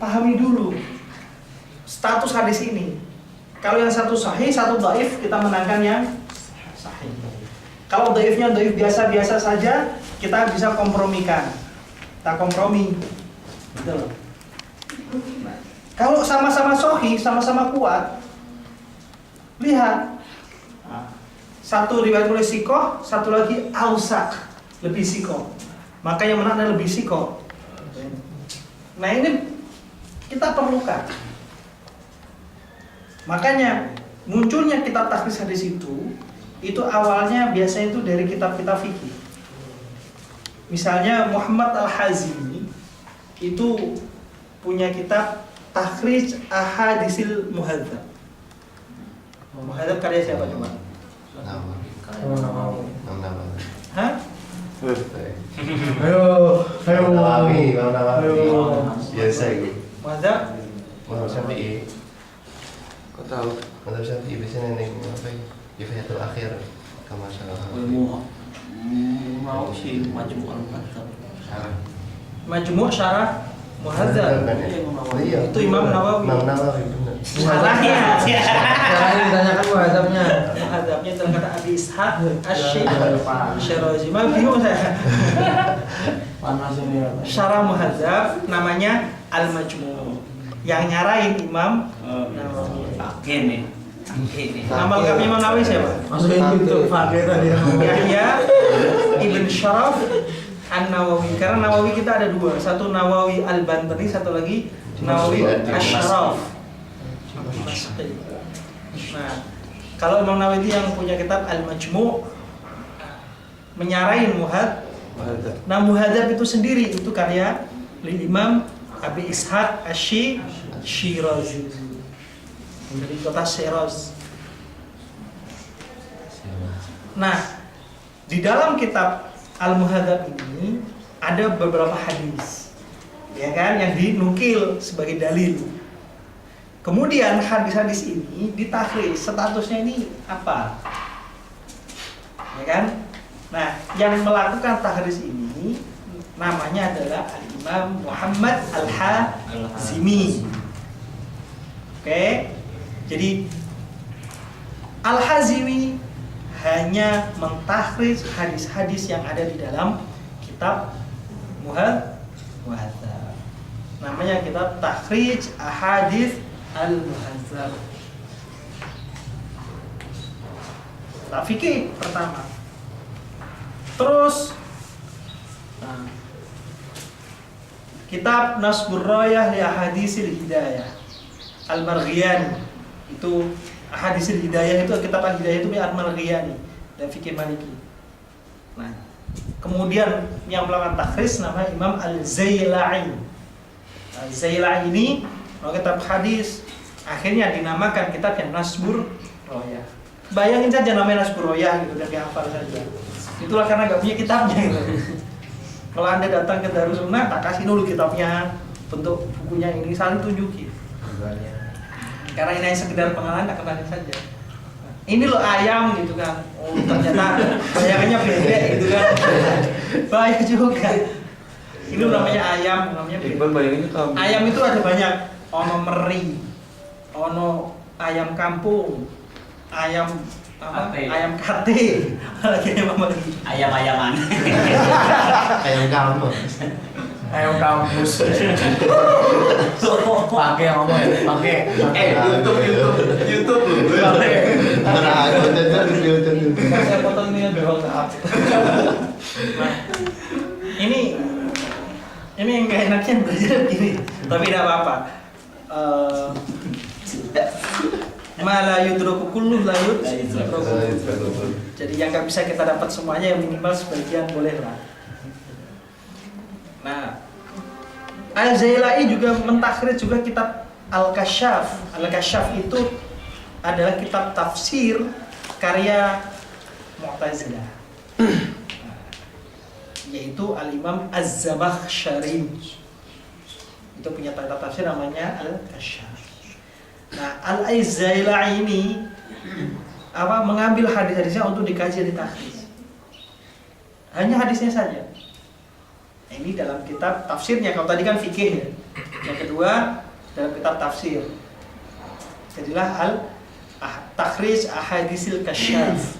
pahami dulu status hadis ini. Kalau yang satu sahih, satu dhaif, kita menangkan yang sahih. Kalau dhaifnya dhaif biasa-biasa saja, kita bisa kompromikan. Kita kompromi. Gitu loh. Nah, kalau sama-sama sahih, sama-sama kuat, lihat. Satu riwayat oleh sikoh, satu lagi ausak, lebih sikoh. Maka yang menang adalah lebih sikoh. Nah ini kita perlukan. Makanya munculnya kitab takhris hadis itu awalnya biasanya itu dari kitab-kitab fikih. Misalnya Muhammad Al-Hazimi itu punya kitab Takhris Ahadisil Muhadzab. Muhadzab karya siapa coba? Hah? Ayo Nawawi, biasa itu. Muhadzab? Muhammad Syafi'i. Kau tahu? Muhammad Syafi'i biasanya neng apa ya? Kifayatul Akhir, kama syarah. Mau sih Majmu' al-Muhadzab. Majmu' Syarah Muhadzab. Iya. Itu Imam Nawawi. Imam Nawawi benar. Salahnya. Sekarang ditanyakan muhadzabnya. Muhadzabnya dalam kata Abi Ishaq Asy-Syirazi. Mal bingung saya. Panas ini. Syarah Muhadzab namanya Al-Majmu'. Yang nyarain Imam Nawawi. Pakai nih. Nama lengkapnya Imam Nawawi siapa? Masukin itu pakai tadi. Yahya Ibn Syaraf An-Nawawi. Karena Nawawi kita ada dua, satu Nawawi Al-Bantani, satu lagi Nawawi Asy-Syaraf. Nah, kalau Imam Nawawi itu yang punya kitab Al-Majmu' menyarahin muhadzab. Nah, muhadzab itu sendiri itu karya Imam Abi Ishaq Asy-Syirazi dari kota Syiraz. Nah, di dalam kitab Al-Muhadzab ini ada beberapa hadis, ya kan, yang dinukil sebagai dalil. Kemudian hadis-hadis ini ditakhris, statusnya ini apa? Ya kan? Nah, yang melakukan takhris ini namanya adalah Al-Imam Muhammad Al-Hazimi. Oke. Jadi Al-Hazimi hanya mentakhris hadis-hadis yang ada di dalam kitab Muhadzab. Namanya kitab Takhrij Ahadits Al-Muhadzab. Nah, fikih pertama. Terus kitab Nasbur Rayah li Ahadisil Hidayah Al-Marghiyani. Itu Ahadisil Hidayah itu kitab Al-Hidayah itu Al-Marghiyani dan fikih Maliki. Nah, kemudian yang melakukan takhris namanya Imam Al-Zaila'i. Al-Zaila'i ini kitab hadis akhirnya dinamakan kitab yang Nasbur Rayah. Bayangin saja namanya Nasbur Rayah gitu dan dihafal saja. Itulah karena nggak punya kitabnya gitu. Kalau Anda datang ke Darus Sunnah, tak kasih dulu kitabnya, bentuk bukunya ini, saling tunjukin. Karena ini sekedar pengalaman, tak kenalin saja. Ini loh ayam gitu kan. Oh, ternyata bayangannya beda gitu kan. Bahaya juga. Ini namanya ayam, namanya beda. Ayam itu ada banyak. Ono meri, ono ayam kampung, ayam apa? Ayam kate, lagi ayam apa lagi? Ayam-ayaman. Ayam kampung. Ayo kampus. Pakai ngomong ya, pakai. YouTube lu. Mana aku YouTube. Saya potong ini doang saat. Nah, ini yang gak enaknya belajar begini, tapi tidak apa-apa. Mala yudroku kullu la yudroku. Jadi yang nggak bisa kita dapat semuanya, yang minimal sebagian boleh lah. Nah, Al-Zaila'i juga mentakhrid juga kitab Al-Kasyaf. Al-Kasyaf itu adalah kitab tafsir karya Mu'tazilah. Yaitu Al-Imam Az-Zamakhsyari. Itu punya kitab tafsir namanya Al-Kasyaf. Nah, Al-Zaila'i ini mengambil hadis-hadisnya untuk dikaji dan ditakhris. Hanya hadisnya saja. Ini dalam kitab tafsirnya. Kalau tadi kan fikih ya. Yang kedua kedua dalam kitab tafsir. Jadilah takhrij ahadisil kasyaf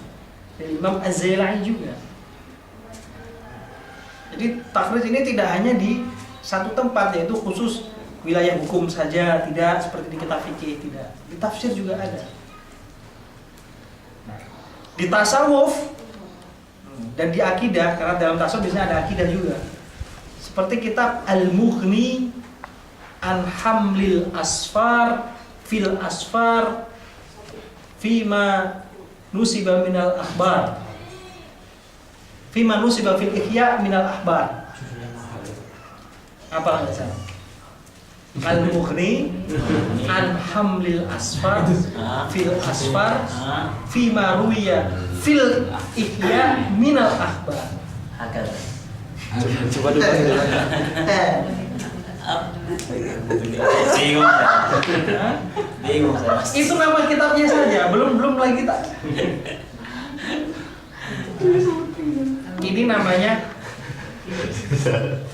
dari Imam Az-Zailai juga. Jadi takhrij ini tidak hanya di satu tempat, yaitu khusus wilayah hukum saja, tidak seperti di kitab fikih, tidak. Di tafsir juga ada. Di tasawuf dan di akidah, karena dalam tasawuf biasanya ada akidah juga. Seperti kitab Al-Mughni an Hamlil Asfar fil Asfar fima nusiba minal akhbar. Fima nusiba fil ihya minal akhbar. Apa bahasa? Al-Mughni an Hamlil Asfar fil Asfar fima ruwiya fil ihya minal akhbar. Agak. Coba dulu. Bingung saya. Bingung saya. Itu nama kitabnya saja, belum lagi tak. Ini namanya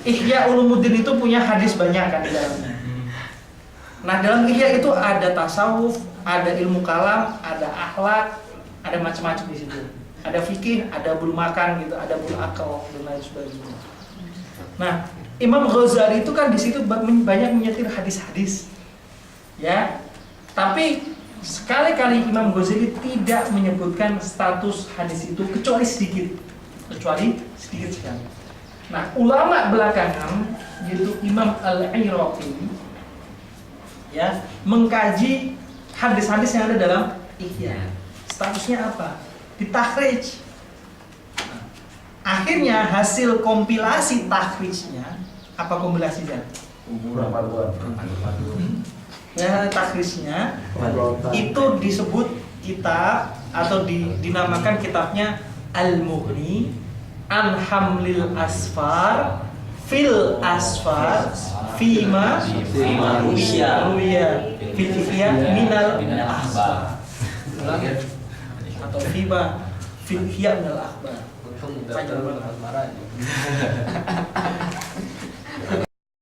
Ihya Ulumuddin, itu punya hadis banyak kan di dalamnya. Nah, dalam Ihya itu ada tasawuf, ada ilmu kalam, ada akhlak, ada macam-macam di situ. Ada fikih, ada bulu makan gitu, ada bulu akal dan lain sebagainya. Nah, Imam Ghazali itu kan di situ banyak menyetir hadis-hadis, ya. Tapi sekali-kali Imam Ghazali tidak menyebutkan status hadis itu kecuali sedikit sekali. Nah, ulama belakangan yaitu Imam Al-Iraqi, ya, mengkaji hadis-hadis yang ada dalam Ihya. Statusnya apa? Ditakhrij. Akhirnya hasil kompilasi takhrijnya, apa kompilasinya? Ya, takhrijnya itu disebut kitab atau dinamakan kitabnya Al-Mughni an Hamlil Asfar fil Asfar fima ruwiya fil ihya minal akhbar, atau fima fil ihya minal akhbar.